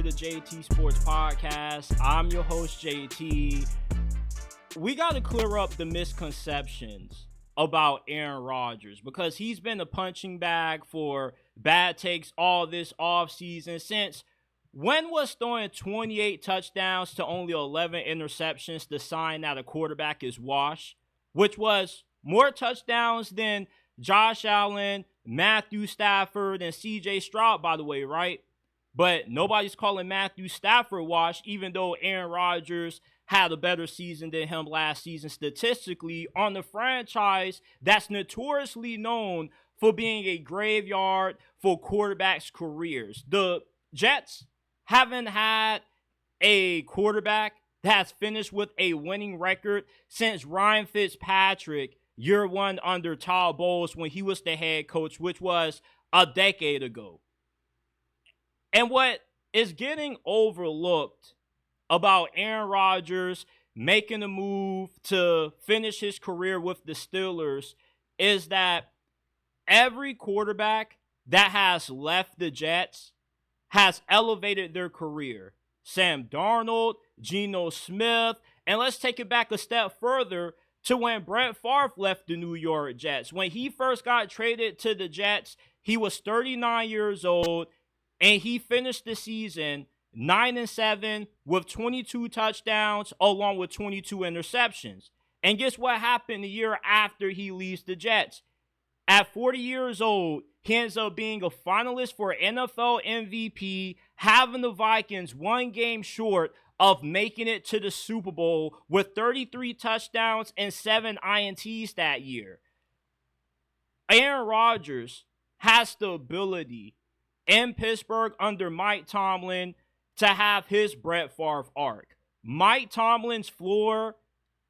to the JT Sports Podcast. I'm your host, JT. We got to clear up the misconceptions about Aaron Rodgers because he's been a punching bag for bad takes all this offseason since when was throwing 28 touchdowns to only 11 interceptions the sign that a quarterback is washed, which was more touchdowns than Josh Allen, Matthew Stafford, and CJ Stroud, by the way, right? But nobody's calling Matthew Stafford washed, even though Aaron Rodgers had a better season than him last season statistically on the franchise that's notoriously known for being a graveyard for quarterbacks' careers. The Jets haven't had a quarterback that's finished with a winning record since Ryan Fitzpatrick year one under Todd Bowles when he was the head coach, which was a decade ago. And what is getting overlooked about Aaron Rodgers making a move to finish his career with the Steelers is that every quarterback that has left the Jets has elevated their career. Sam Darnold, Geno Smith, and let's take it back a step further to when Brett Favre left the New York Jets. When he first got traded to the Jets, he was 39 years old, and he finished the season 9-7 with 22 touchdowns along with 22 interceptions. And guess what happened the year after he leaves the Jets? At 40 years old, he ends up being a finalist for NFL MVP, having the Vikings one game short of making it to the Super Bowl with 33 touchdowns and 7 INTs that year. Aaron Rodgers has the ability in Pittsburgh under Mike Tomlin to have his Brett Favre arc. Mike Tomlin's floor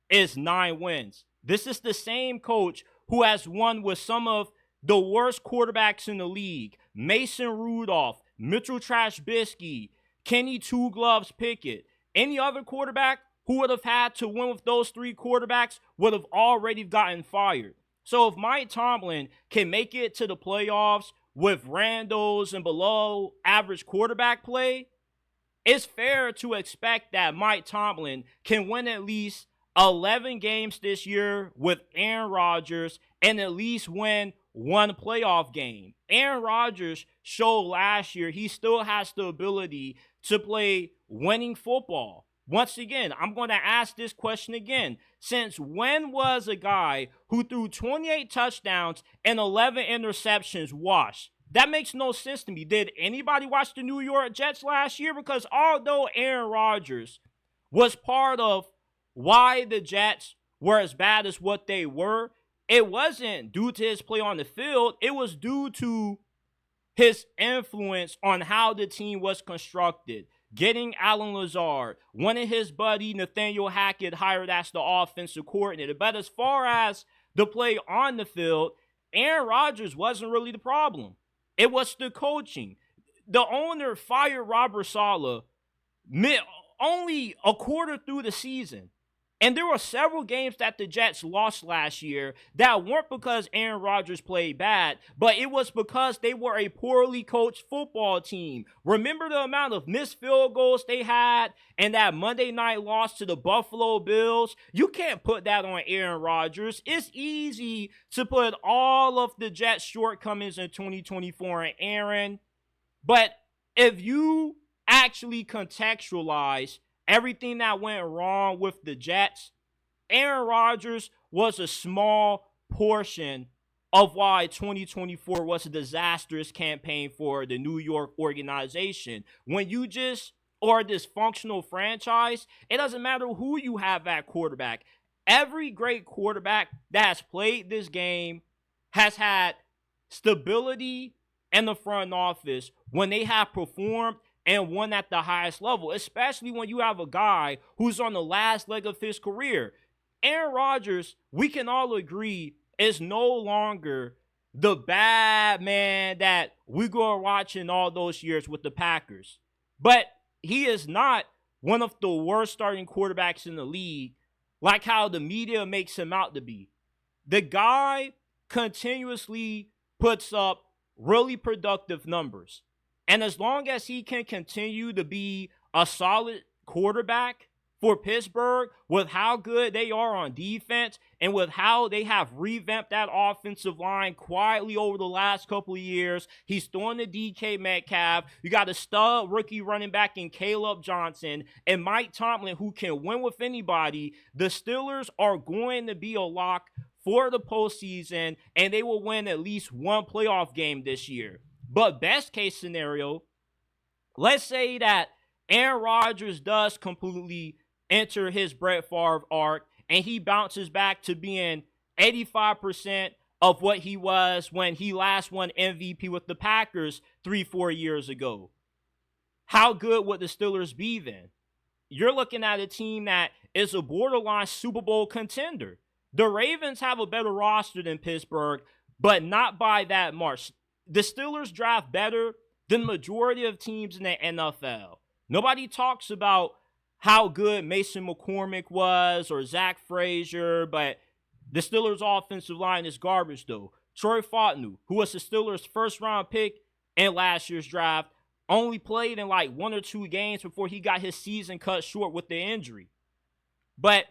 is 9 wins. This is the same coach who has won with some of the worst quarterbacks in the league. Mason Rudolph, Mitchell Trubisky, Kenny Two Gloves Pickett. Any other quarterback who would have had to win with those 3 quarterbacks would have already gotten fired. So if Mike Tomlin can make it to the playoffs with randos and below average quarterback play, it's fair to expect that Mike Tomlin can win at least 11 games this year with Aaron Rodgers and at least win one playoff game. Aaron Rodgers showed last year he still has the ability to play winning football. Once again, I'm going to ask this question again. Since when was a guy who threw 28 touchdowns and 11 interceptions washed? That makes no sense to me. Did anybody watch the New York Jets last year? Because although Aaron Rodgers was part of why the Jets were as bad as what they were, it wasn't due to his play on the field. It was due to his influence on how the team was constructed. Getting Alan Lazard, wanting his buddy Nathaniel Hackett hired as the offensive coordinator. But as far as the play on the field, Aaron Rodgers wasn't really the problem. It was the coaching. The owner fired Robert Saleh only a quarter through the season. And there were several games that the Jets lost last year that weren't because Aaron Rodgers played bad, but it was because they were a poorly coached football team. Remember the amount of missed field goals they had and that Monday night loss to the Buffalo Bills? You can't put that on Aaron Rodgers. It's easy to put all of the Jets' shortcomings in 2024 on Aaron, but if you actually contextualize everything that went wrong with the Jets, Aaron Rodgers was a small portion of why 2024 was a disastrous campaign for the New York organization. When you just are a dysfunctional franchise, it doesn't matter who you have at quarterback. Every great quarterback that has played this game has had stability in the front office when they have performed and won at the highest level, especially when you have a guy who's on the last leg of his career. Aaron Rodgers, we can all agree, is no longer the bad man that we grew up watching all those years with the Packers. But he is not one of the worst starting quarterbacks in the league, like how the media makes him out to be. The guy continuously puts up really productive numbers. And as long as he can continue to be a solid quarterback for Pittsburgh, with how good they are on defense and with how they have revamped that offensive line quietly over the last couple of years, he's throwing the DK Metcalf. You got a stud rookie running back in Caleb Johnson and Mike Tomlin, who can win with anybody. The Steelers are going to be a lock for the postseason, and they will win at least one playoff game this year. But best case scenario, let's say that Aaron Rodgers does completely enter his Brett Favre arc and he bounces back to being 85% of what he was when he last won MVP with the Packers 3-4 years ago. How good would the Steelers be then? You're looking at a team that is a borderline Super Bowl contender. The Ravens have a better roster than Pittsburgh, but not by that much. The Steelers draft better than the majority of teams in the NFL. Nobody talks about how good Mason McCormick was or Zach Frazier, but the Steelers' offensive line is garbage, though. Troy Fautanu, who was the Steelers' first-round pick in last year's draft, only played in like 1 or 2 games before he got his season cut short with the injury. But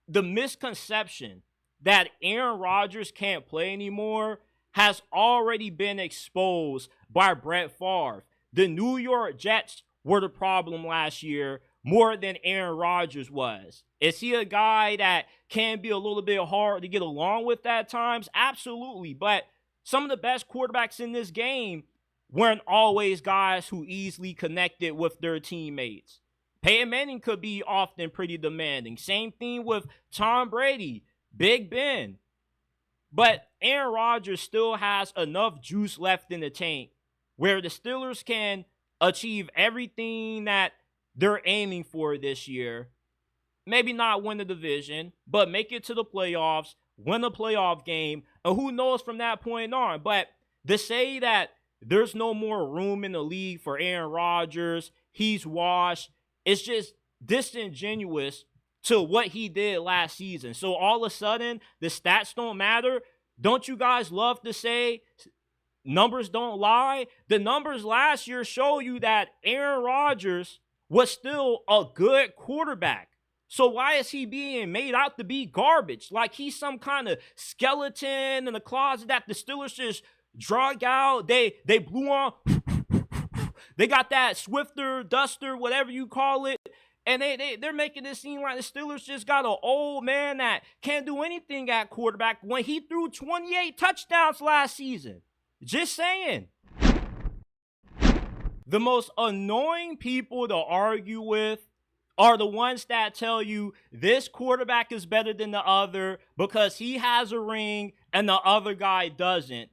the misconception that Aaron Rodgers can't play anymore has already been exposed by Brett Favre. The New York Jets were the problem last year more than Aaron Rodgers was. Is he a guy that can be a little bit hard to get along with at times? Absolutely. But some of the best quarterbacks in this game weren't always guys who easily connected with their teammates. Peyton Manning could be often pretty demanding. Same thing with Tom Brady, Big Ben. But Aaron Rodgers still has enough juice left in the tank where the Steelers can achieve everything that they're aiming for this year. Maybe not win the division, but make it to the playoffs, win a playoff game, and who knows from that point on. But to say that there's no more room in the league for Aaron Rodgers, he's washed, it's just disingenuous to what he did last season. So all of a sudden, the stats don't matter. Don't you guys love to say numbers don't lie? The numbers last year show you that Aaron Rodgers was still a good quarterback. So why is he being made out to be garbage? Like he's some kind of skeleton in the closet that the Steelers just drug out. They blew on. They got that Swifter, Duster, whatever you call it. And they're making it seem like the Steelers just got an old man that can't do anything at quarterback when he threw 28 touchdowns last season. Just saying. The most annoying people to argue with are the ones that tell you this quarterback is better than the other because he has a ring and the other guy doesn't.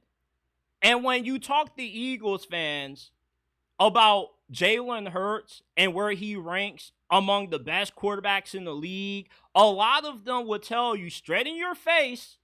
And when you talk to Eagles fans about Jalen Hurts and where he ranks among the best quarterbacks in the league, a lot of them will tell you straight in your face,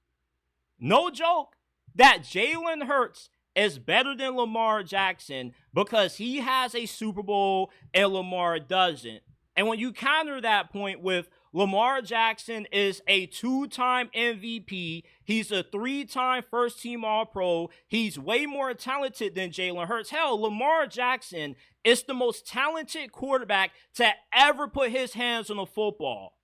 no joke, that Jalen Hurts is better than Lamar Jackson because he has a Super Bowl and Lamar doesn't. And when you counter that point with Lamar Jackson is a 2-time MVP, he's a 3-time first-team All-Pro, he's way more talented than Jalen Hurts. Hell, Lamar Jackson is the most talented quarterback to ever put his hands on a football.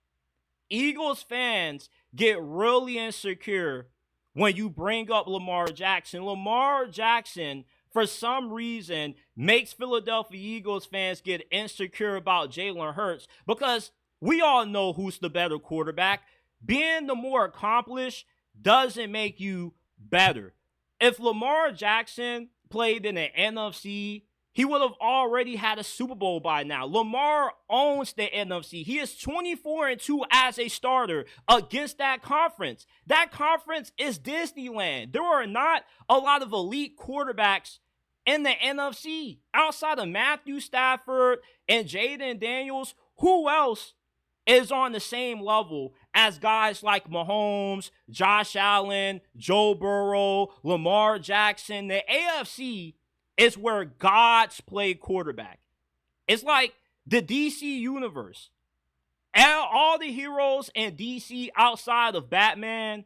Eagles fans get really insecure when you bring up Lamar Jackson. Lamar Jackson, for some reason, makes Philadelphia Eagles fans get insecure about Jalen Hurts because we all know who's the better quarterback. Being the more accomplished doesn't make you better. If Lamar Jackson played in the NFC, he would have already had a Super Bowl by now. Lamar owns the NFC. He is 24-2 as a starter against that conference. That conference is Disneyland. There are not a lot of elite quarterbacks in the NFC. Outside of Matthew Stafford and Jaden Daniels, who else is on the same level as guys like Mahomes, Josh Allen, Joe Burrow, Lamar Jackson? The AFC is where gods play quarterback. It's like the DC universe. All the heroes in DC outside of Batman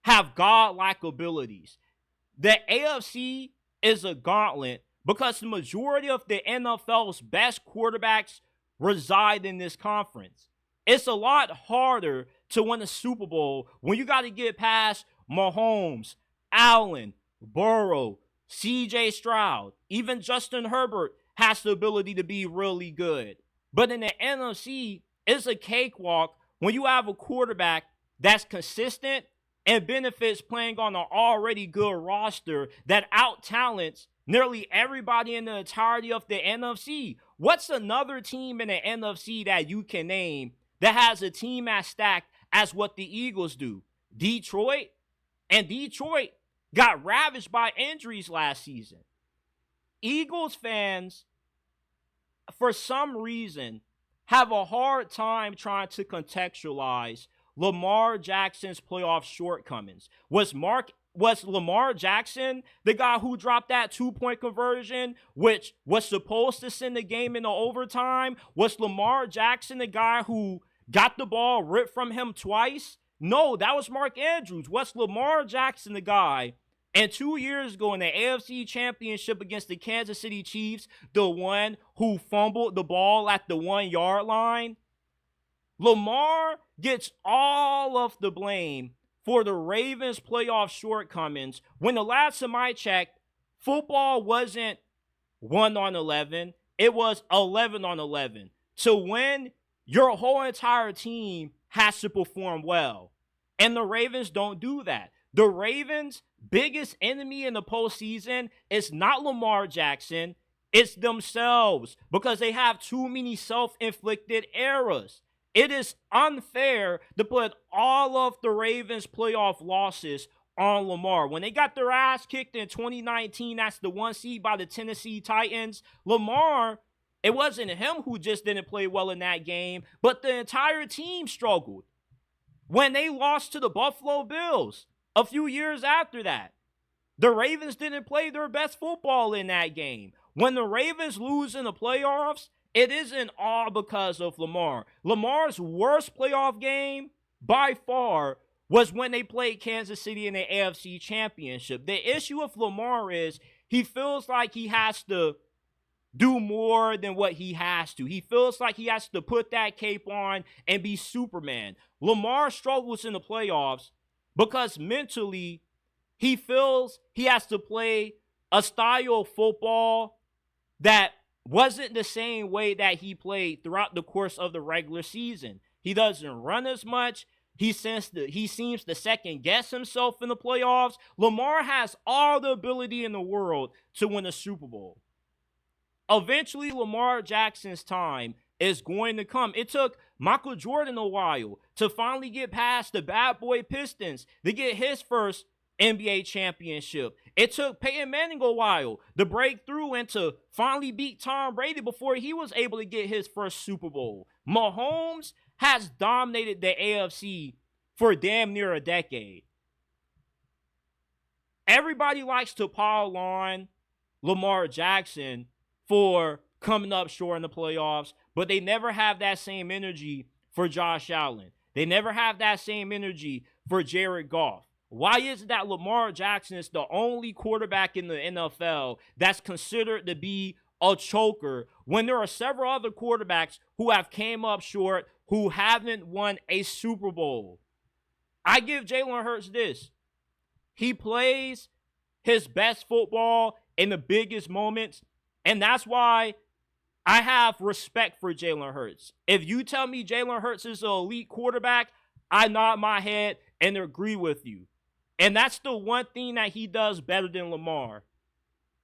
have godlike abilities. The AFC is a gauntlet because the majority of the NFL's best quarterbacks reside in this conference. It's a lot harder to win a Super Bowl when you got to get past Mahomes, Allen, Burrow, CJ Stroud. Even Justin Herbert has the ability to be really good. But in the NFC, it's a cakewalk when you have a quarterback that's consistent and benefits playing on an already good roster that out-talents nearly everybody in the entirety of the NFC. What's another team in the NFC that you can name that has a team as stacked as what the Eagles do? Detroit. And Detroit got ravaged by injuries last season. Eagles fans, for some reason, have a hard time trying to contextualize Lamar Jackson's playoff shortcomings. Was Lamar Jackson the guy who dropped that 2-point conversion, which was supposed to send the game into overtime? Was Lamar Jackson the guy who got the ball ripped from him twice? No, that was Mark Andrews. Was Lamar Jackson the guy? And 2 years ago in the AFC Championship against the Kansas City Chiefs, the one who fumbled the ball at the 1-yard line? Lamar gets all of the blame for the Ravens' playoff shortcomings when the last time I checked, football wasn't 1-11, it was 11-11. To win, your whole entire team has to perform well. And the Ravens don't do that. The Ravens' biggest enemy in the postseason is not Lamar Jackson, it's themselves, because they have too many self-inflicted errors. It is unfair to put all of the Ravens' playoff losses on Lamar. When they got their ass kicked in 2019, that's the 1 seed by the Tennessee Titans, Lamar, it wasn't him who just didn't play well in that game, but the entire team struggled. When they lost to the Buffalo Bills a few years after that, the Ravens didn't play their best football in that game. When the Ravens lose in the playoffs, it isn't all because of Lamar. Lamar's worst playoff game, by far, was when they played Kansas City in the AFC Championship. The issue with Lamar is he feels like he has to do more than what he has to. He feels like he has to put that cape on and be Superman. Lamar struggles in the playoffs because mentally he feels he has to play a style of football that wasn't the same way that he played throughout the course of the regular season. He doesn't run as much. He seems to second guess himself in the playoffs. Lamar has all the ability in the world to win a Super Bowl. Eventually, Lamar Jackson's time is going to come. It took Michael Jordan a while to finally get past the bad boy Pistons to get his first NBA championship. It took Peyton Manning a while to break through and to finally beat Tom Brady before he was able to get his first Super Bowl. Mahomes has dominated the AFC for damn near a decade. Everybody likes to pile on Lamar Jackson for coming up short in the playoffs, but they never have that same energy for Josh Allen. They never have that same energy for Jared Goff. Why is it that Lamar Jackson is the only quarterback in the NFL that's considered to be a choker when there are several other quarterbacks who have came up short, who haven't won a Super Bowl? I give Jalen Hurts this. He plays his best football in the biggest moments, and that's why I have respect for Jalen Hurts. If you tell me Jalen Hurts is an elite quarterback, I nod my head and agree with you. And that's the one thing that he does better than Lamar.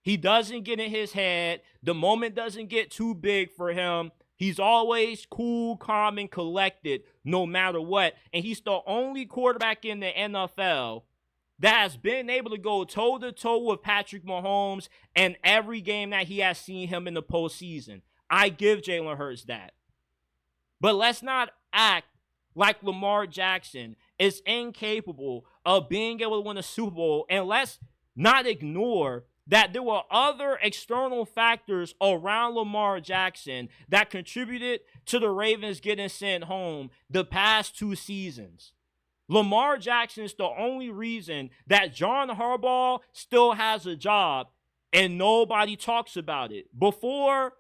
He doesn't get in his head. The moment doesn't get too big for him. He's always cool, calm, and collected no matter what. And he's the only quarterback in the NFL that has been able to go toe-to-toe with Patrick Mahomes in every game that he has seen him in the postseason. I give Jalen Hurts that. But let's not act like Lamar Jackson is incapable of being able to win a Super Bowl, and let's not ignore that there were other external factors around Lamar Jackson that contributed to the Ravens getting sent home the past 2 seasons. Lamar Jackson is the only reason that John Harbaugh still has a job and nobody talks about it. Before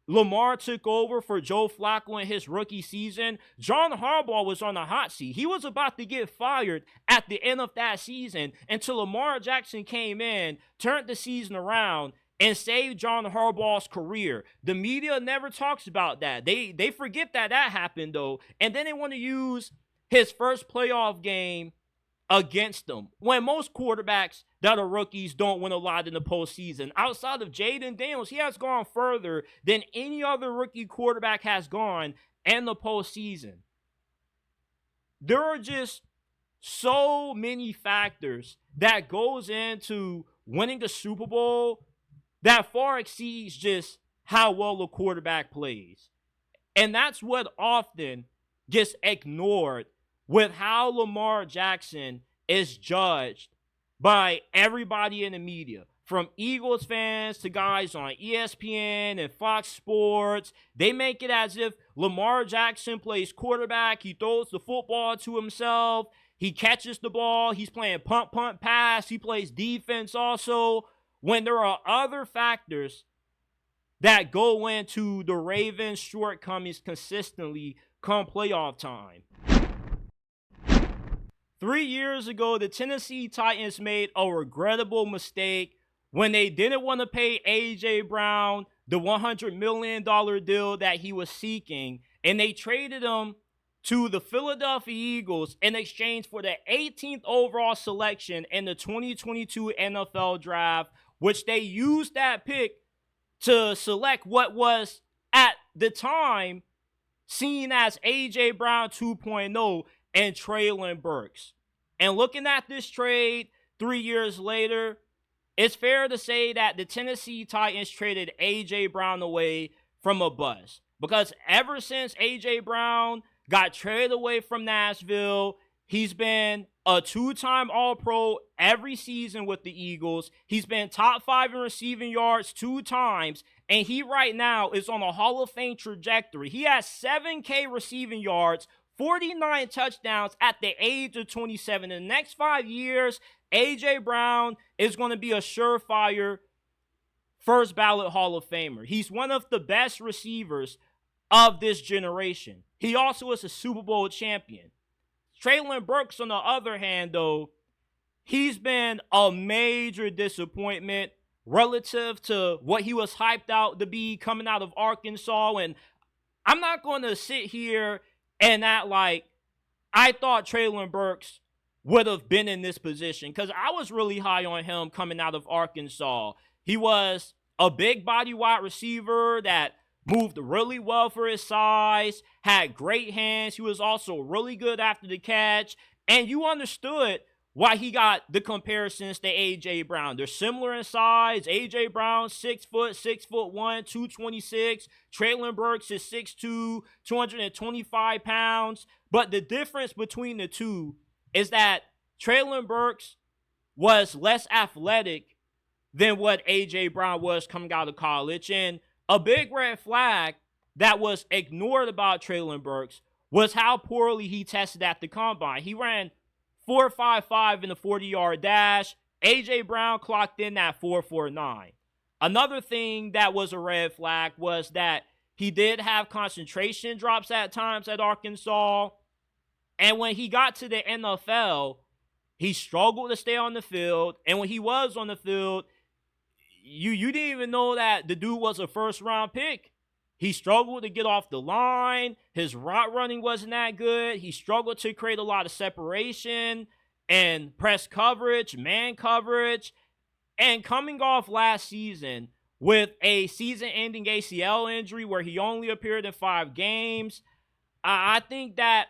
Lamar took over for Joe Flacco in his rookie season, John Harbaugh was on the hot seat. He was about to get fired at the end of that season until Lamar Jackson came in, turned the season around, and saved John Harbaugh's career. The media never talks about that. They forget that happened, though, and then they want to use his first playoff game against them, when most quarterbacks that are rookies don't win a lot in the postseason. Outside of Jaden Daniels, he has gone further than any other rookie quarterback has gone in the postseason. There are just so many factors that goes into winning the Super Bowl that far exceeds just how well a quarterback plays. And that's what often gets ignored with how Lamar Jackson is judged by everybody in the media, from Eagles fans to guys on ESPN and Fox Sports. They make it as if Lamar Jackson plays quarterback, he throws the football to himself, he catches the ball, he's playing punt, pass, he plays defense also, when there are other factors that go into the Ravens' shortcomings consistently come playoff time. 3 years ago, the Tennessee Titans made a regrettable mistake when they didn't want to pay A.J. Brown the $100 million deal that he was seeking, and they traded him to the Philadelphia Eagles in exchange for the 18th overall selection in the 2022 NFL Draft, which they used that pick to select what was, at the time, seen as A.J. Brown 2.0 and Treylon Burks. And looking at this trade 3 years later, it's fair to say that the Tennessee Titans traded A.J. Brown away from a bust. Because ever since A.J. Brown got traded away from Nashville, he's been a two-time All-Pro every season with the Eagles. He's been top 5 in receiving yards 2 times. And he right now is on a Hall of Fame trajectory. He has 7K receiving yards, 49 touchdowns at the age of 27. In the next 5 years, A.J. Brown is going to be a surefire first ballot Hall of Famer. He's one of the best receivers of this generation. He also is a Super Bowl champion. Treylon Burks, on the other hand, though, he's been a major disappointment relative to what he was hyped out to be coming out of Arkansas. And I'm not going to sit here and act like I thought Treylon Burks would have been in this position, because I was really high on him coming out of Arkansas. He was a big body wide receiver that moved really well for his size, had great hands. He was also really good after the catch, and you understood why he got the comparisons to A.J. Brown. They're similar in size. A.J. Brown, 6 foot, 6'1", 226. Treylon Burks is 6'2", 225 pounds. But the difference between the two is that Treylon Burks was less athletic than what A.J. Brown was coming out of college. And a big red flag that was ignored about Treylon Burks was how poorly he tested at the combine. He ran 4.55 in the 40-yard dash. A.J. Brown clocked in at 4.49. Another thing that was a red flag was that he did have concentration drops at times at Arkansas. And when he got to the NFL, he struggled to stay on the field. And when he was on the field, you didn't even know that the dude was a first-round pick. He struggled to get off the line. His route running wasn't that good. He struggled to create a lot of separation and press coverage, man coverage. And coming off last season with a season-ending ACL injury where he only appeared in 5 games, I think that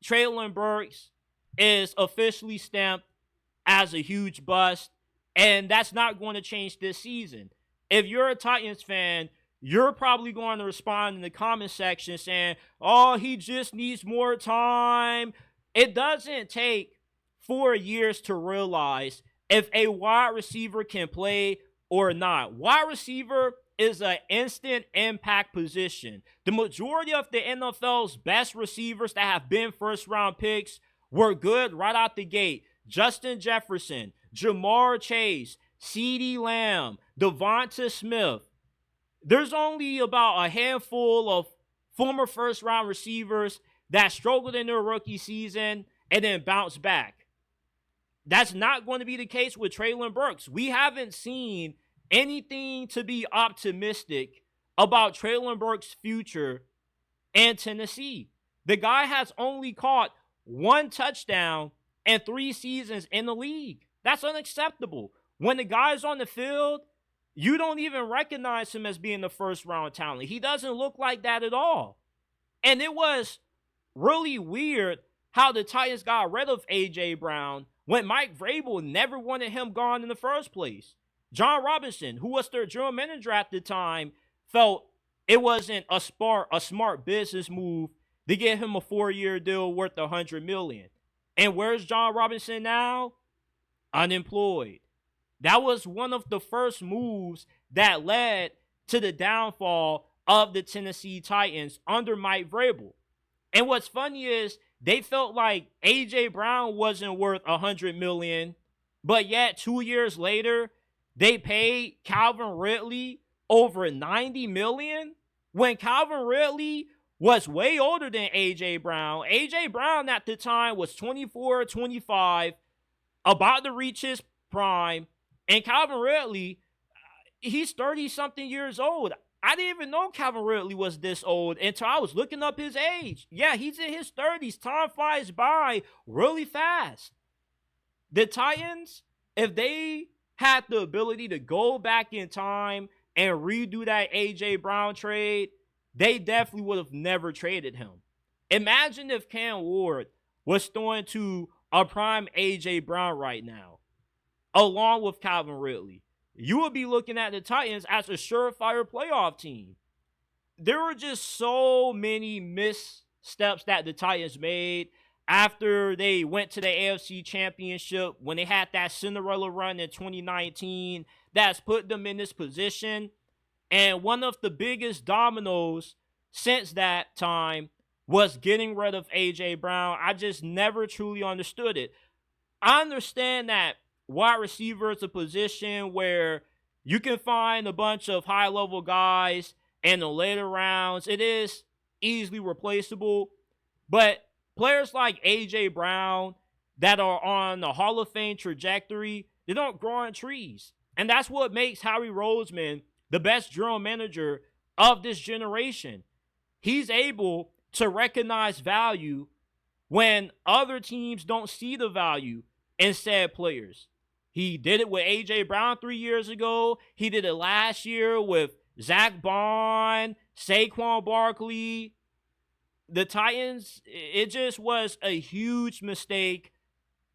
Treylon Burks is officially stamped as a huge bust, and that's not going to change this season. If you're a Titans fan, you're probably going to respond in the comment section saying, oh, he just needs more time. It doesn't take 4 years to realize if a wide receiver can play or not. Wide receiver is an instant impact position. The majority of the NFL's best receivers that have been first-round picks were good right out the gate. Justin Jefferson, Jamar Chase, CeeDee Lamb, Devonta Smith. There's only about a handful of former first-round receivers that struggled in their rookie season and then bounced back. That's not going to be the case with Treylon Burks. We haven't seen anything to be optimistic about Treylon Burks' future in Tennessee. The guy has only caught 1 touchdown in 3 seasons in the league. That's unacceptable. When the guy's on the field, you don't even recognize him as being the first-round talent. He doesn't look like that at all. And it was really weird how the Titans got rid of A.J. Brown when Mike Vrabel never wanted him gone in the first place. John Robinson, who was their general manager at the time, felt it wasn't a smart business move to get him a 4-year deal worth $100 million. And where's John Robinson now? Unemployed. That was one of the first moves that led to the downfall of the Tennessee Titans under Mike Vrabel. And what's funny is they felt like A.J. Brown wasn't worth $100 million, but yet 2 years later, they paid Calvin Ridley over $90 million when Calvin Ridley was way older than A.J. Brown. A.J. Brown at the time was 24, 25, about to reach his prime, and Calvin Ridley, he's 30-something years old. I didn't even know Calvin Ridley was this old until I was looking up his age. Yeah, he's in his 30s. Time flies by really fast. The Titans, if they had the ability to go back in time and redo that A.J. Brown trade, they definitely would have never traded him. Imagine if Cam Ward was throwing to a prime A.J. Brown right now, along with Calvin Ridley. You would be looking at the Titans as a surefire playoff team. There were just so many missteps that the Titans made after they went to the AFC Championship, when they had that Cinderella run in 2019 that's put them in this position. And one of the biggest dominoes since that time was getting rid of A.J. Brown. I just never truly understood it. I understand that wide receiver is a position where you can find a bunch of high-level guys in the later rounds. It is easily replaceable. But players like A.J. Brown that are on the Hall of Fame trajectory, they don't grow on trees. And that's what makes Howie Roseman the best general manager of this generation. He's able to recognize value when other teams don't see the value in said players. He did it with A.J. Brown 3 years ago. He did it last year with Zach Bond, Saquon Barkley. The Titans, it just was a huge mistake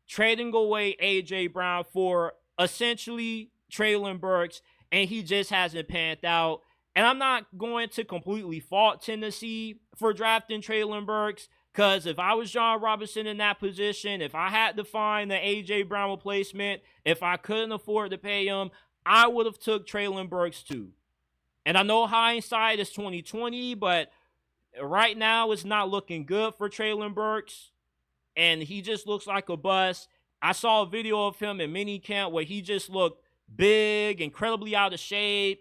trading away A.J. Brown for essentially Treylon Burks, and he just hasn't panned out. And I'm not going to completely fault Tennessee for drafting Treylon Burks, because if I was John Robinson in that position, if I had to find an A.J. Brown replacement, if I couldn't afford to pay him, I would have took Treylon Burks too. And I know hindsight is 2020, but right now it's not looking good for Treylon Burks, and he just looks like a bust. I saw a video of him in minicamp where he just looked big, incredibly out of shape.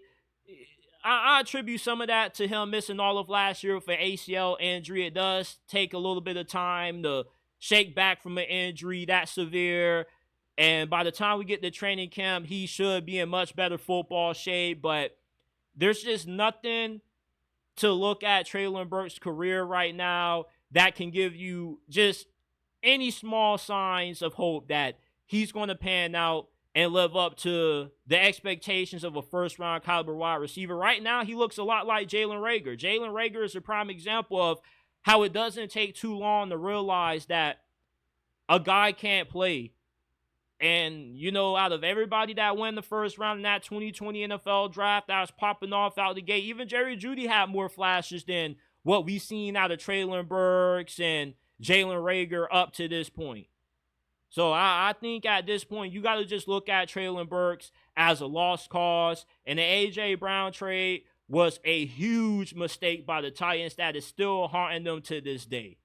I attribute some of that to him missing all of last year with an ACL injury. It does take a little bit of time to shake back from an injury that severe. And by the time we get to training camp, he should be in much better football shape. But there's just nothing to look at Treylon Burks' career right now that can give you just any small signs of hope that he's going to pan out and live up to the expectations of a first-round caliber wide receiver. Right now, he looks a lot like Jalen Reagor. Jalen Reagor is a prime example of how it doesn't take too long to realize that a guy can't play. And, you know, out of everybody that went the first round in that 2020 NFL draft that was popping off out the gate, even Jerry Jeudy had more flashes than what we've seen out of Treylon Burks and Jalen Reagor up to this point. So I think at this point, you got to just look at Treylon Burks as a lost cause. And the A.J. Brown trade was a huge mistake by the Titans that is still haunting them to this day.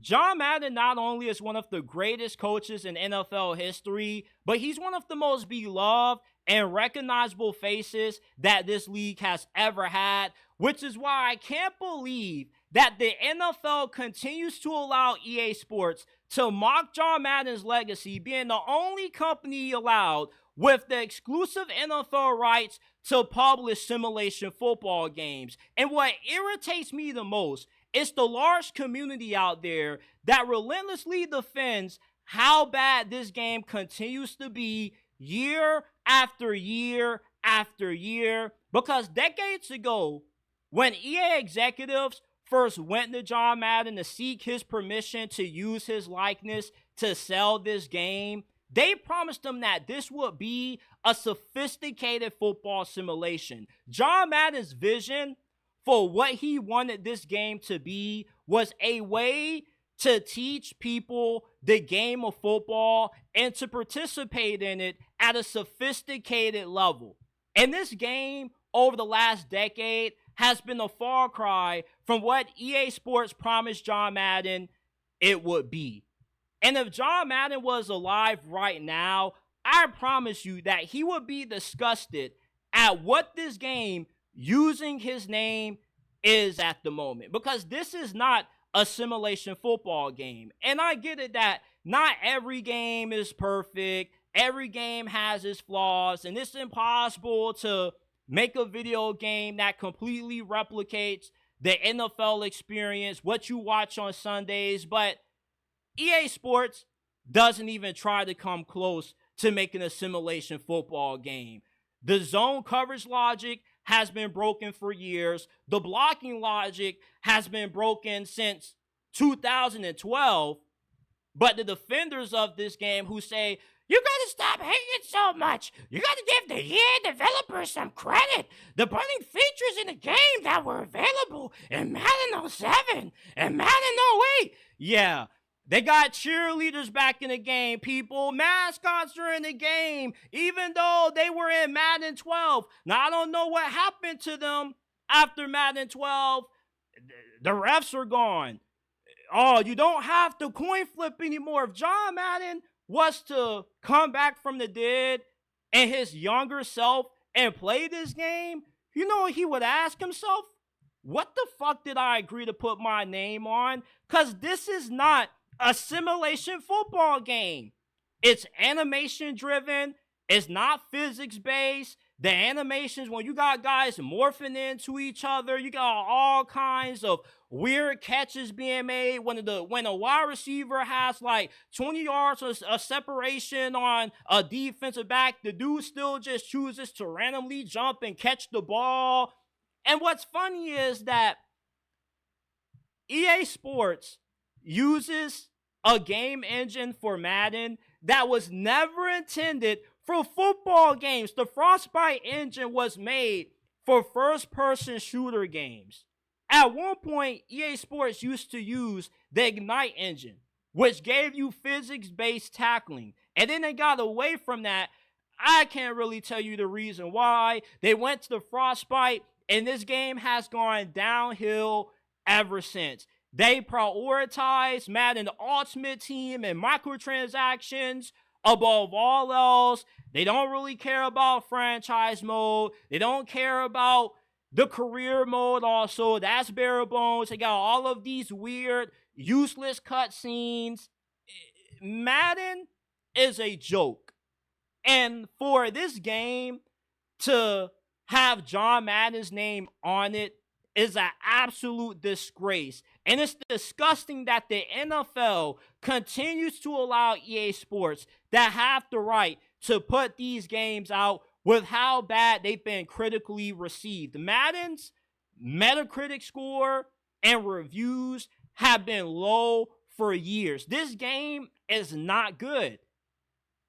John Madden not only is one of the greatest coaches in NFL history, but he's one of the most beloved and recognizable faces that this league has ever had, which is why I can't believe that the NFL continues to allow EA Sports to mock John Madden's legacy, being the only company allowed with the exclusive NFL rights to publish simulation football games. And what irritates me the most is the large community out there that relentlessly defends how bad this game continues to be year after year after year. Because decades ago, when EA executives first went to John Madden to seek his permission to use his likeness to sell this game, they promised him that this would be a sophisticated football simulation. John Madden's vision for what he wanted this game to be was a way to teach people the game of football and to participate in it at a sophisticated level. And this game, over the last decade, has been a far cry from what EA Sports promised John Madden it would be. And if John Madden was alive right now, I promise you that he would be disgusted at what this game using his name is at the moment. Because this is not a simulation football game. And I get it that not every game is perfect. Every game has its flaws. And it's impossible to make a video game that completely replicates the NFL experience, what you watch on Sundays. But EA Sports doesn't even try to come close to making a simulation football game. The zone coverage logic has been broken for years. The blocking logic has been broken since 2012. But the defenders of this game who say, you gotta stop hating so much. You gotta give the EA developers some credit. The burning features in the game that were available in Madden 07 and Madden 08. Yeah, they got cheerleaders back in the game, people. Mascots are in the game, even though they were in Madden 12. Now, I don't know what happened to them after Madden 12. The refs are gone. Oh, you don't have to coin flip anymore. If John Madden was to come back from the dead and his younger self and play this game, you know what he would ask himself? What the fuck did I agree to put my name on? Because this is not a simulation football game. It's animation driven. It's not physics based. The animations, when you got guys morphing into each other, you got all kinds of weird catches being made. When a wide receiver has like 20 yards of separation on a defensive back, the dude still just chooses to randomly jump and catch the ball. And what's funny is that EA Sports uses a game engine for Madden that was never intended for football games. The Frostbite engine was made for first-person shooter games. At one point, EA Sports used to use the Ignite engine, which gave you physics-based tackling. And then they got away from that. I can't really tell you the reason why. They went to the Frostbite, and this game has gone downhill ever since. They prioritize Madden Ultimate Team and microtransactions above all else. They don't really care about franchise mode. They don't care about the career mode also. That's bare bones. They got all of these weird, useless cutscenes. Madden is a joke. And for this game to have John Madden's name on it is an absolute disgrace. And it's disgusting that the NFL continues to allow EA Sports that have the right to put these games out with how bad they've been critically received. Madden's Metacritic score and reviews have been low for years. This game is not good.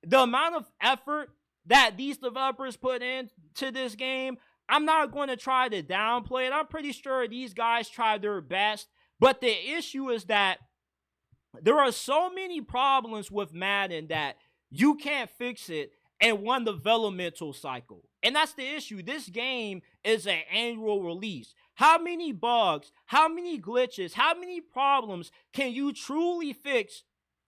The amount of effort that these developers put into this game, I'm not going to try to downplay it. I'm pretty sure these guys tried their best. But the issue is that there are so many problems with Madden that you can't fix it and one developmental cycle. And that's the issue. This game is an annual release. How many bugs, how many glitches, how many problems can you truly fix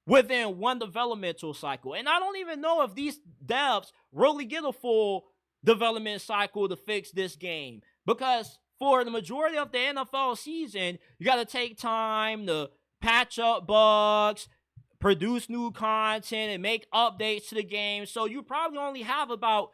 within one developmental cycle? And I don't even know if these devs really get a full development cycle to fix this game, because for the majority of the NFL season, you got to take time to patch up bugs, produce new content, and make updates to the game. So you probably only have about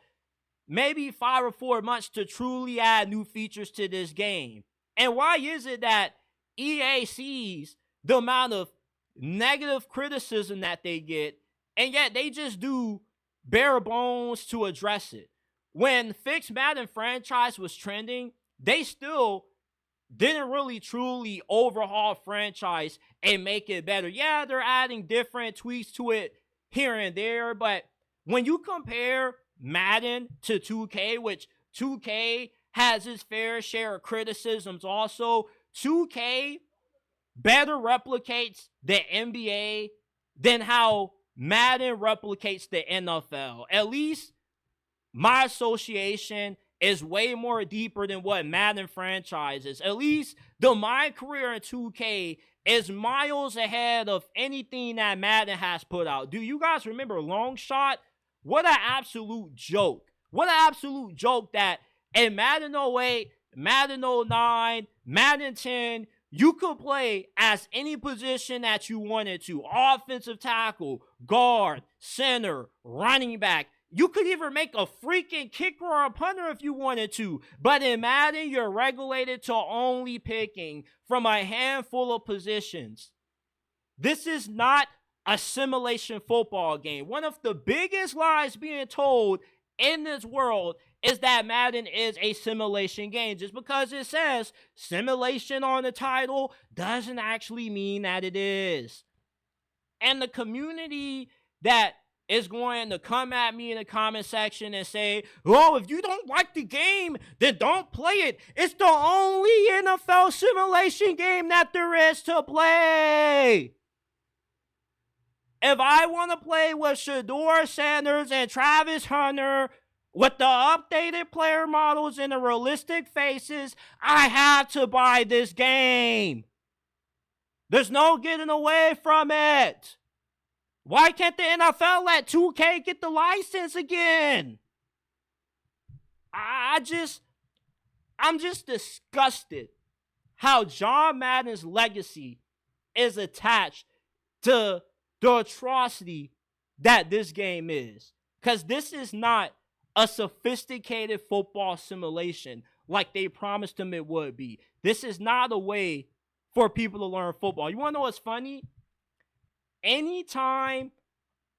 maybe 5 or 4 months to truly add new features to this game. And why is it that EA sees the amount of negative criticism that they get, and yet they just do bare bones to address it? When Fixed Madden franchise was trending, they still didn't really truly overhaul franchise and make it better. Yeah, they're adding different tweaks to it here and there, but when you compare Madden to 2K, which 2K has its fair share of criticisms also, 2K better replicates the NBA than how Madden replicates the NFL. At least my association is way more deeper than what Madden franchise is. At least my career in 2K is miles ahead of anything that Madden has put out. Do you guys remember Long Shot? What an absolute joke. What an absolute joke that in Madden 08, Madden 09, Madden 10, you could play as any position that you wanted to. Offensive tackle, guard, center, running back. You could even make a freaking kicker or a punter if you wanted to. But in Madden, you're regulated to only picking from a handful of positions. This is not a simulation football game. One of the biggest lies being told in this world is that Madden is a simulation game. Just because it says simulation on the title doesn't actually mean that it is. And the community that is going to come at me in the comment section and say, oh, if you don't like the game, then don't play it. It's the only NFL simulation game that there is to play. If I want to play with Shedeur Sanders and Travis Hunter with the updated player models and the realistic faces, I have to buy this game. There's no getting away from it. Why can't the NFL let 2K get the license again? I'm just disgusted how John Madden's legacy is attached to the atrocity that this game is. Because this is not a sophisticated football simulation like they promised them it would be. This is not a way for people to learn football. You want to know what's funny? Anytime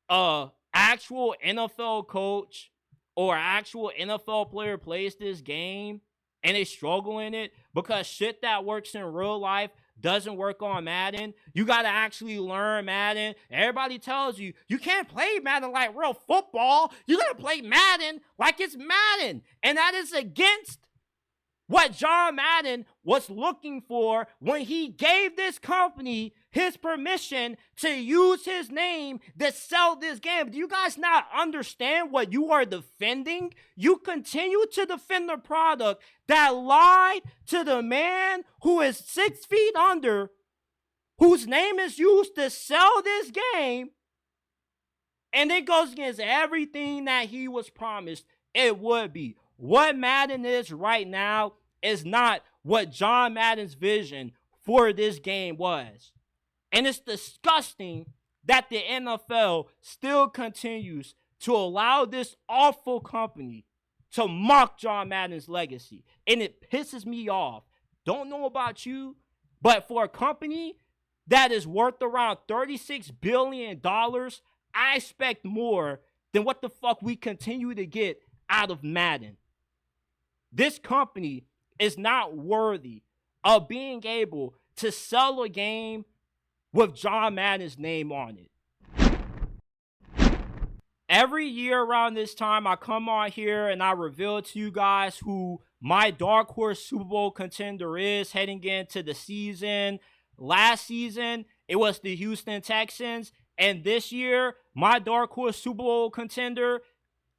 a actual NFL coach or actual NFL player plays this game and they struggle in it because shit that works in real life doesn't work on Madden, you got to actually learn Madden. Everybody tells you, you can't play Madden like real football. You got to play Madden like it's Madden. And that is against what John Madden was looking for when he gave this company his permission to use his name to sell this game. Do you guys not understand what you are defending? You continue to defend the product that lied to the man who is 6 feet under, whose name is used to sell this game, and it goes against everything that he was promised it would be. What Madden is right now is not what John Madden's vision for this game was. And it's disgusting that the NFL still continues to allow this awful company to mock John Madden's legacy. And it pisses me off. Don't know about you, but for a company that is worth around $36 billion, I expect more than what the fuck we continue to get out of Madden. This company is not worthy of being able to sell a game with John Madden's name on it. Every year around this time, I come on here and I reveal to you guys who my dark horse Super Bowl contender is heading into the season. Last season, it was the Houston Texans. And this year, my dark horse Super Bowl contender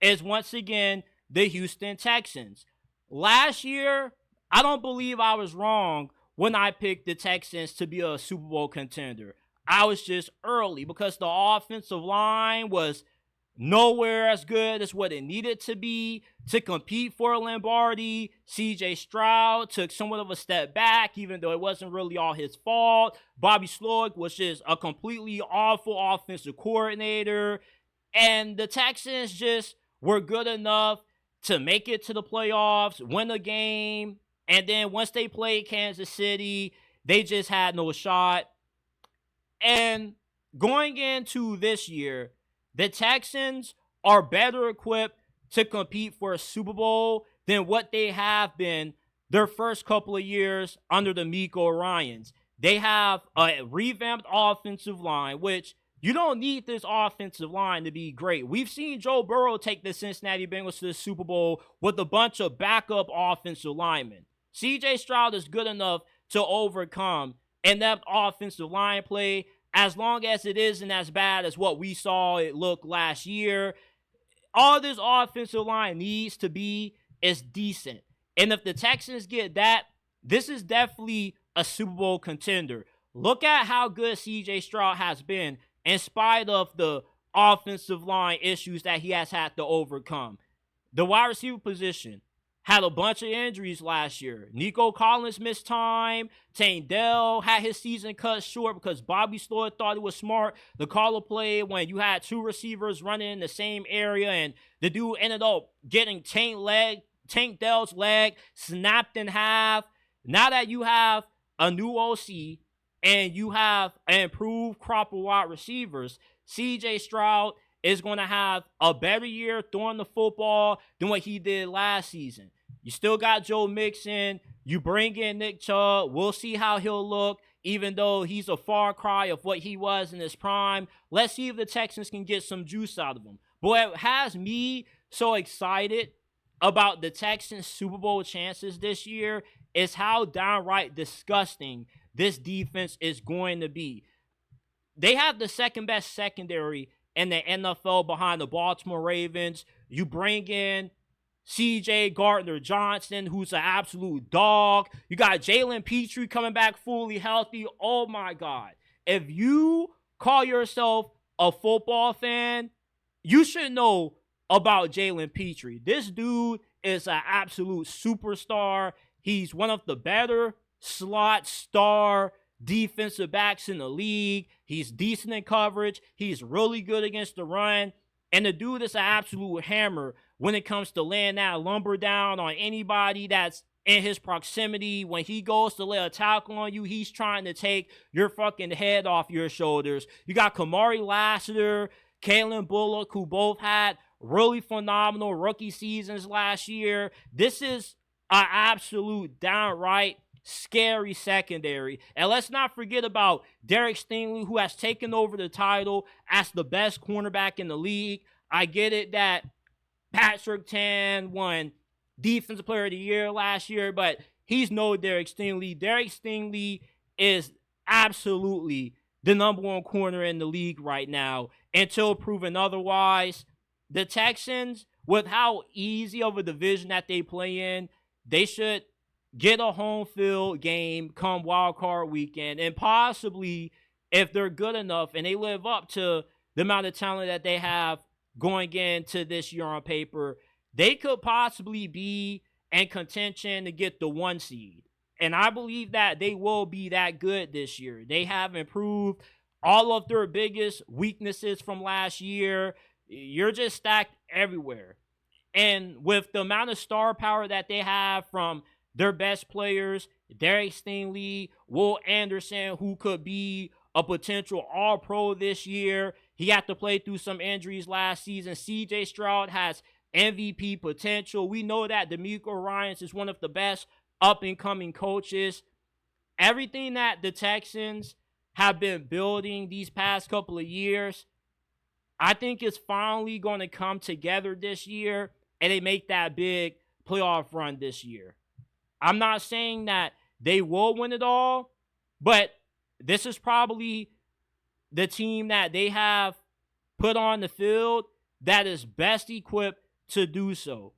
is once again the Houston Texans. Last year, I don't believe I was wrong when I picked the Texans to be a Super Bowl contender. I was just early because the offensive line was nowhere as good as what it needed to be to compete for Lombardi. CJ Stroud took somewhat of a step back, even though it wasn't really all his fault. Bobby Slowick was just a completely awful offensive coordinator. And the Texans just were good enough to make it to the playoffs, win a game, and then once they played Kansas City, they just had no shot. And going into this year, the Texans are better equipped to compete for a Super Bowl than what they have been their first couple of years under the Miko Ryans. They have a revamped offensive line, which you don't need this offensive line to be great. We've seen Joe Burrow take the Cincinnati Bengals to the Super Bowl with a bunch of backup offensive linemen. CJ Stroud is good enough to overcome inept offensive line play as long as it isn't as bad as what we saw it look last year. All this offensive line needs to be is decent. And if the Texans get that, this is definitely a Super Bowl contender. Look at how good CJ Stroud has been in spite of the offensive line issues that he has had to overcome. The wide receiver position had a bunch of injuries last year. Nico Collins missed time. Tank Dell had his season cut short because Bobby Slowick thought it was smart to call a play when you had two receivers running in the same area, and the dude ended up getting Tank Dell's leg snapped in half. Now that you have a new OC and you have an improved crop of wide receivers, CJ Stroud is going to have a better year throwing the football than what he did last season. You still got Joe Mixon. You bring in Nick Chubb. We'll see how he'll look, even though he's a far cry of what he was in his prime. Let's see if the Texans can get some juice out of him. But what has me so excited about the Texans' Super Bowl chances this year is how downright disgusting this defense is going to be. They have the second best secondary in the NFL behind the Baltimore Ravens. You bring in C.J. Gardner-Johnson, who's an absolute dog. You got Jalen Petrie coming back fully healthy. Oh, my God. If you call yourself a football fan, you should know about Jalen Petrie. This dude is an absolute superstar. He's one of the better slot star defensive backs in the league. He's decent in coverage. He's really good against the run. And the dude is an absolute hammer when it comes to laying that lumber down on anybody that's in his proximity. When he goes to lay a tackle on you, he's trying to take your fucking head off your shoulders. You got Kamari Lassiter, Kalen Bullock, who both had really phenomenal rookie seasons last year. This is an absolute downright scary secondary. And let's not forget about Derek Stingley, who has taken over the title as the best cornerback in the league. I get it that Patrick Tan won Defensive Player of the Year last year, but he's no Derek Stingley. Derek Stingley is absolutely the number one corner in the league right now until proven otherwise. The Texans, with how easy of a division that they play in, they should get a home field game come wild card weekend, and possibly, if they're good enough and they live up to the amount of talent that they have going into this year on paper, they could possibly be in contention to get the 1 seed. And I believe that they will be that good this year. They have improved all of their biggest weaknesses from last year. You're just stacked everywhere. And with the amount of star power that they have from their best players, Derek Stingley, Will Anderson, who could be a potential All-Pro this year. He had to play through some injuries last season. C.J. Stroud has MVP potential. We know that DeMeco Ryans is one of the best up-and-coming coaches. Everything that the Texans have been building these past couple of years, I think it's finally going to come together this year, and they make that big playoff run this year. I'm not saying that they will win it all, but this is probably the team that they have put on the field that is best equipped to do so.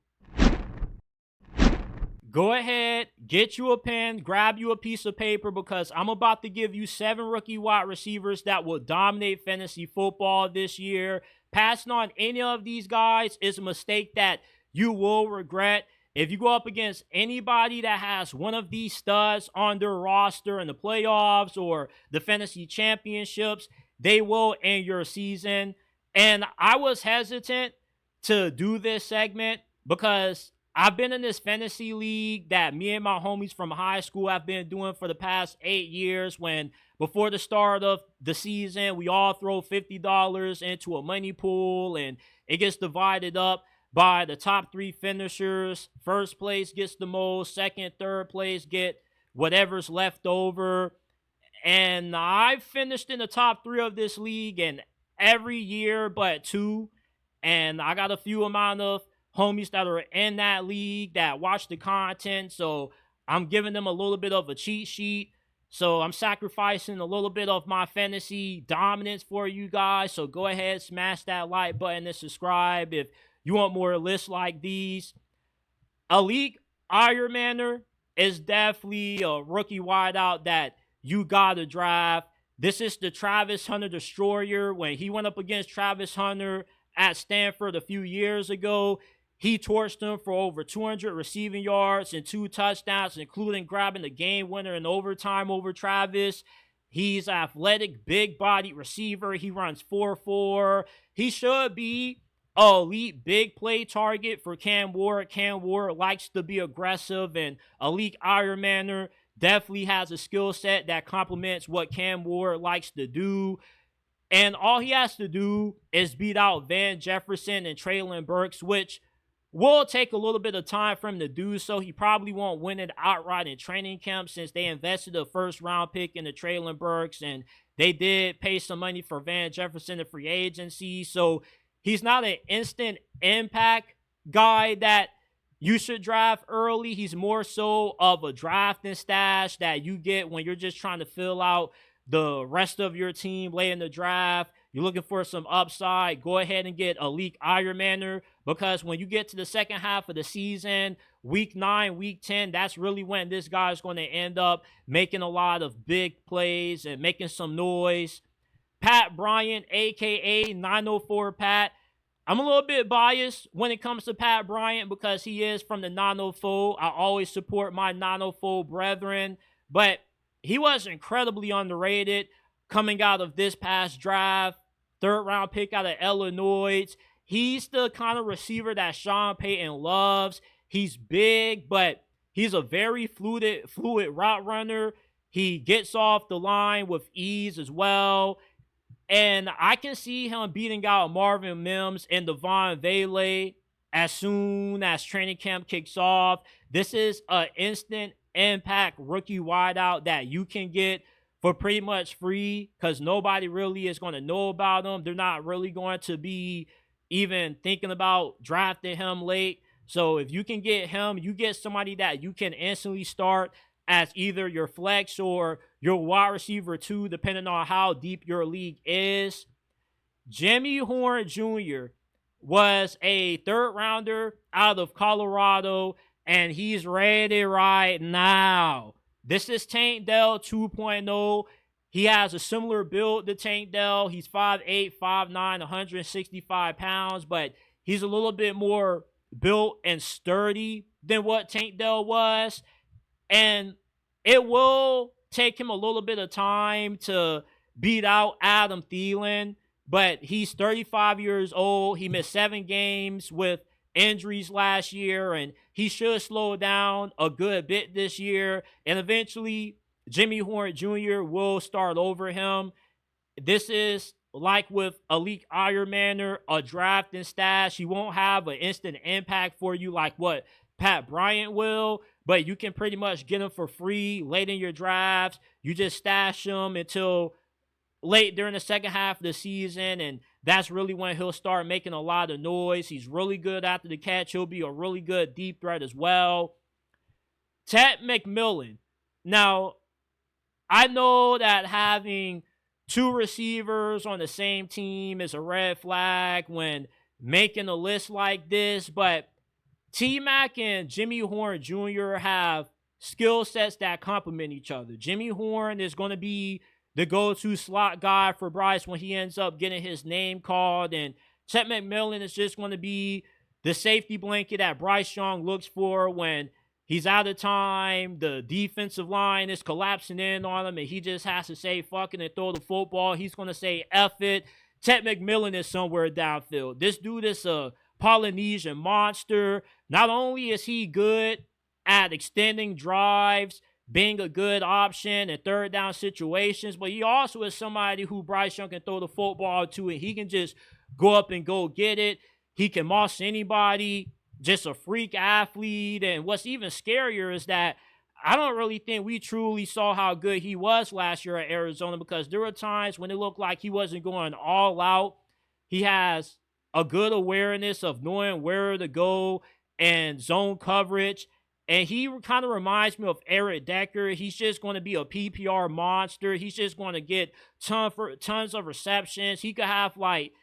Go ahead, get you a pen, grab you a piece of paper, because I'm about to give you 7 rookie wide receivers that will dominate fantasy football this year. Passing on any of these guys is a mistake that you will regret. If you go up against anybody that has one of these studs on their roster in the playoffs or the fantasy championships, they will end your season. And I was hesitant to do this segment because I've been in this fantasy league that me and my homies from high school have been doing for the past 8 years, when before the start of the season, we all throw $50 into a money pool and it gets divided up by the top 3 finishers. First place gets the most, second, third place get whatever's left over. And I've finished in the top 3 of this league and every year but 2. And I got a few amount of homies that are in that league that watch the content, so I'm giving them a little bit of a cheat sheet. So I'm sacrificing a little bit of my fantasy dominance for you guys. So go ahead, smash that like button and subscribe if you want more lists like these. Elite Ironmaner is definitely a rookie wideout that you gotta draft. This is the Travis Hunter Destroyer. When he went up against Travis Hunter at Stanford a few years ago, he torched him for over 200 receiving yards and 2 touchdowns, including grabbing the game winner in overtime over Travis. He's athletic, big-bodied receiver. He runs 4.4. He should be an elite big play target for Cam Ward. Cam Ward likes to be aggressive, and elite Ironmaner definitely has a skill set that complements what Cam Ward likes to do. And all he has to do is beat out Van Jefferson and Treylon Burks, which will take a little bit of time for him to do so. He probably won't win it outright in training camp since they invested a first-round pick in the Treylon Burks, and they did pay some money for Van Jefferson in free agency. So he's not an instant impact guy that you should draft early. He's more so of a drafting stash that you get when you're just trying to fill out the rest of your team late in the draft. You're looking for some upside, go ahead and get Elite Ironmaner, because when you get to the second half of the season, week 9, week 10, that's really when this guy's going to end up making a lot of big plays and making some noise. Pat Bryant, a.k.a. 904 Pat. I'm a little bit biased when it comes to Pat Bryant because he is from the 904. I always support my 904 brethren, but he was incredibly underrated coming out of this past draft. 3rd-round pick out of Illinois. He's the kind of receiver that Sean Payton loves. He's big, but he's a very fluid route runner. He gets off the line with ease as well. And I can see him beating out Marvin Mims and Devon Vele as soon as training camp kicks off. This is an instant impact rookie wideout that you can get for pretty much free because nobody really is going to know about him. They're not really going to be even thinking about drafting him late. So if you can get him, you get somebody that you can instantly start as either your flex or your wide receiver 2, depending on how deep your league is. Jimmy Horn Jr. was a 3rd rounder out of Colorado, and he's ready right now. This is Tank Dell 2.0. He has a similar build to Tank Dell. He's 5'8", 5'9", 165 pounds, but he's a little bit more built and sturdy than what Tank Dell was. And it will take him a little bit of time to beat out Adam Thielen, but he's 35 years old. He missed 7 games with injuries last year, and he should slow down a good bit this year. And eventually, Jimmy Horn Jr. will start over him. This is like with Elite Ironmaner, a draft and stash. He won't have an instant impact for you like what Pat Bryant will, but you can pretty much get him for free late in your drafts. You just stash him until late during the second half of the season, and that's really when he'll start making a lot of noise. He's really good after the catch. He'll be a really good deep threat as well. Ted McMillan. Now, I know that having 2 receivers on the same team is a red flag when making a list like this, but T-Mac and Jimmy Horn Jr. have skill sets that complement each other. Jimmy Horn is going to be the go-to slot guy for Bryce when he ends up getting his name called, and Chet McMillan is just going to be the safety blanket that Bryce Young looks for when he's out of time, the defensive line is collapsing in on him, and he just has to say fucking and throw the football. He's going to say F it. Chet McMillan is somewhere downfield. This dude is a Polynesian monster. Not only is he good at extending drives, being a good option in third down situations, but he also is somebody who Bryce Young can throw the football to, and he can just go up and go get it. He can moss anybody, just a freak athlete. And what's even scarier is that I don't really think we truly saw how good he was last year at Arizona, because there were times when it looked like he wasn't going all out. He has a good awareness of knowing where to go and zone coverage. And he kind of reminds me of Eric Decker. He's just going to be a PPR monster. He's just going to get tons of receptions. He could have like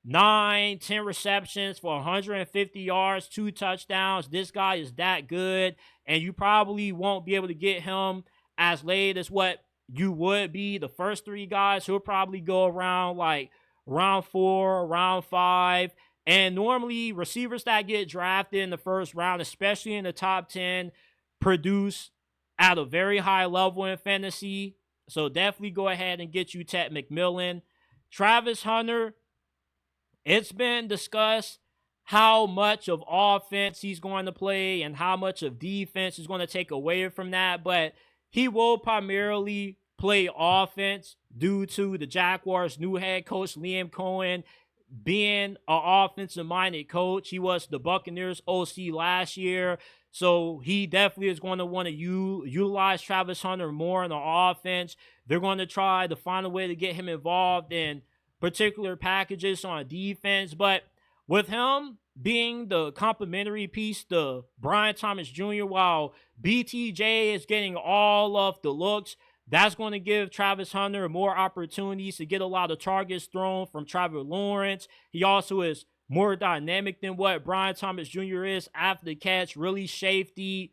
9-10 receptions for 150 yards, 2 touchdowns. This guy is that good, and you probably won't be able to get him as late as what you would be. The first 3 guys, he'll probably go around like round 4, round 5. And normally receivers that get drafted in the first round, especially in the top 10, produce at a very high level in fantasy. So definitely go ahead and get you Chet McMillan. Travis Hunter, it's been discussed how much of offense he's going to play and how much of defense is going to take away from that. But he will primarily play offense due to the Jaguars' new head coach, Liam Cohen, being an offensive-minded coach. He was the Buccaneers OC last year, so he definitely is going to want to utilize Travis Hunter more in the offense. They're going to try to find a way to get him involved in particular packages on defense, but with him being the complementary piece to Brian Thomas Jr., while BTJ is getting all of the looks, that's going to give Travis Hunter more opportunities to get a lot of targets thrown from Trevor Lawrence. He also is more dynamic than what Brian Thomas Jr. is after the catch, really shifty.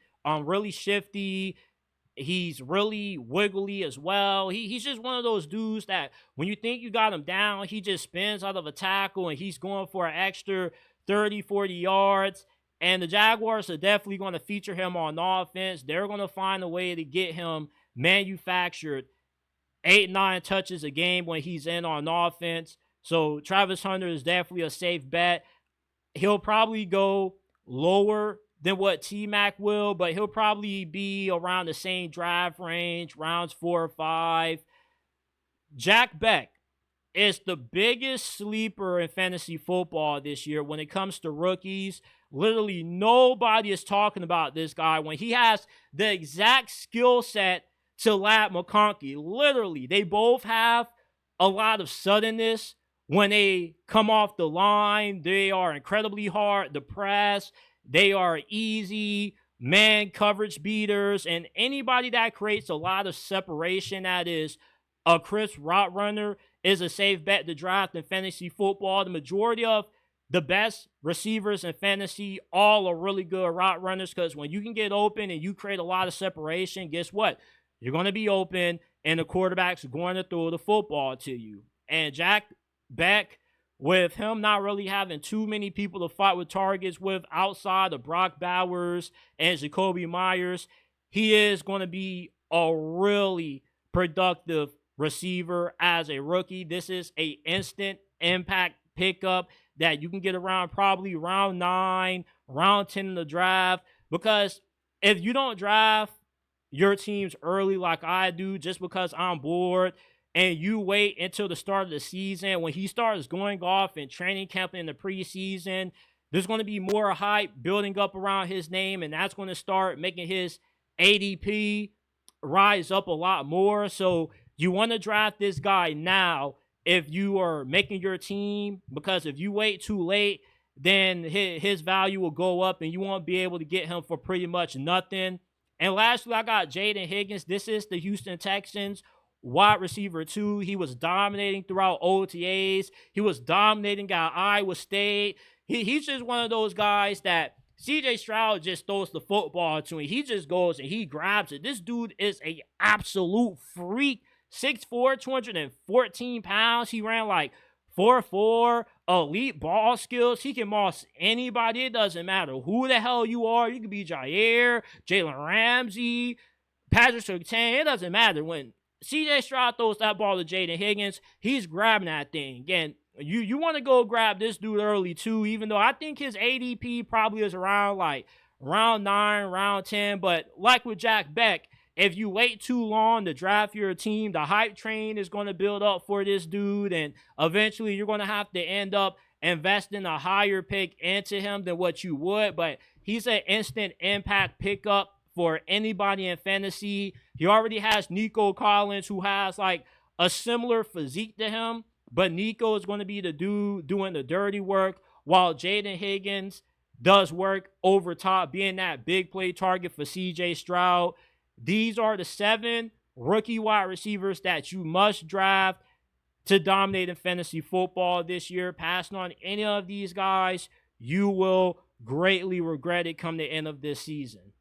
He's really wiggly as well. He's just one of those dudes that when you think you got him down, he just spins out of a tackle and he's going for an extra 30, 40 yards. And the Jaguars are definitely going to feature him on offense. They're going to find a way to get him manufactured 8-9 touches a game when he's in on offense. So Travis Hunter is definitely a safe bet. He'll probably go lower than what T-Mac will, but he'll probably be around the same draft range, rounds 4 or 5. Jack Beck is the biggest sleeper in fantasy football this year when it comes to rookies. Literally nobody is talking about this guy when he has the exact skill set to Ladd McConkey. Literally, they both have a lot of suddenness when they come off the line. They are incredibly hard to press. They are easy man coverage beaters, and anybody that creates a lot of separation that is a crisp route runner is a safe bet to draft in fantasy football. The majority of the best receivers in fantasy all are really good route runners, because when you can get open and you create a lot of separation, guess what? You're going to be open, and the quarterback's going to throw the football to you. And Jack Beck, with him not really having too many people to fight with targets with outside of Brock Bowers and Jacoby Myers, he is going to be a really productive receiver as a rookie. This is an instant impact pickup that you can get around probably round 9, round 10 in the draft, because if you don't draft your teams early like I do just because I'm bored, and you wait until the start of the season when he starts going off in training camp in the preseason, there's going to be more hype building up around his name, and that's going to start making his ADP rise up a lot more. So you want to draft this guy now if you are making your team, because if you wait too late, then his value will go up and you won't be able to get him for pretty much nothing. And lastly, I got Jaden Higgins. This is the Houston Texans wide receiver 2. He was dominating throughout OTAs. He was dominating at Iowa State. He's just one of those guys that CJ Stroud just throws the football to him. He just goes and he grabs it. This dude is a absolute freak. 6'4", 214 pounds. He ran like 4.4, elite ball skills. He can moss anybody. It doesn't matter who the hell you are. You could be Jair, Jalen Ramsey, Patrick Surtain. It doesn't matter. When CJ Stroud throws that ball to Jaden Higgins, he's grabbing that thing. Again, you want to go grab this dude early too, even though I think his ADP probably is around like round 9, round 10. But like with Jack Beck, if you wait too long to draft your team, the hype train is going to build up for this dude, and eventually you're going to have to end up investing a higher pick into him than what you would. But he's an instant impact pickup for anybody in fantasy. He already has Nico Collins, who has like a similar physique to him, but Nico is going to be the dude doing the dirty work, while Jaden Higgins does work over top, being that big play target for CJ Stroud. These are the 7 rookie wide receivers that you must draft to dominate in fantasy football this year. Passing on any of these guys, you will greatly regret it come the end of this season.